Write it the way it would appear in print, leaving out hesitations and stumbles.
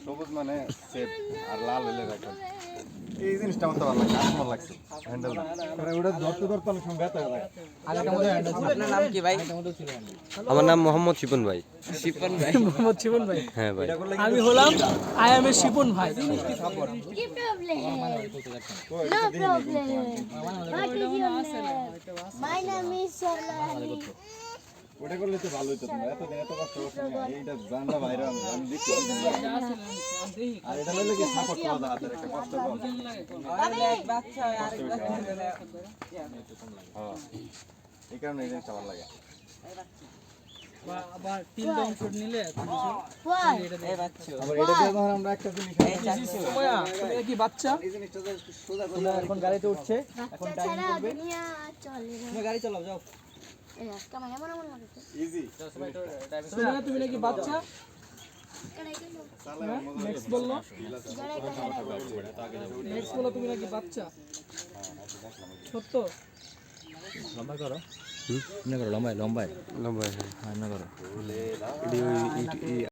সবুজ মানে সেট আর লাল হইলে রাখেন। এই জিনিসটা আমার তো ভালো লাগে, আমার লাগছে হ্যান্ডেল না। ওটা ধরতে অনেক সময় ব্যথা লাগে। আপনার নাম কি ভাই? আমার নাম মোহাম্মদ শিপন ভাই। শিপন ভাই। মোহাম্মদ শিপন ভাই। হ্যাঁ ভাই। আমি হলাম আই এম এ শিপন ভাই। কি problem? No problem. What is your name? My name is Sharlani. ওটা করলে তো ভালো হতো, তোমরা এতদিন এত কষ্ট করছো না, এইটা জানলা বাইরে আমি দেখছি। আর এটা হইলে কি সাপোর্ট পাওয়া যায় হাতের একটা কষ্ট কম। এক বাচ্চা আরেক বাচ্চা। হ্যাঁ, এই কারণে এই জিনিসটা ভালো লাগে। আবার তিন ডাউন শুট নিলে Why? এই বাচ্চা। আবার এটা দিয়ে ধর আমরা একটা জিনিস সময়া তুমি কি বাচ্চা? এই জিনিসটা যে সোজা করে তোমরা এখন গাড়িতে উঠছে, এখন বাচ্চা টাইম ছাড়া করবে। দুনিয়া চলে না। তুমি গাড়ি চালাও যাও। এই রাস্তা মানে এমন এমন লাগে। ইজি সময়া তুমি নাকি বাচ্চা? কড়াই গেল। নেক্সট বললো, কড়াই কড়াই। নেক্সট বললো তুমি নাকি বাচ্চা। সত্য? লম্বা করো, লম্বায় লম্বায় লম্বা, হ্যাঁ। হ্যাঁ, না করো। এটি ওই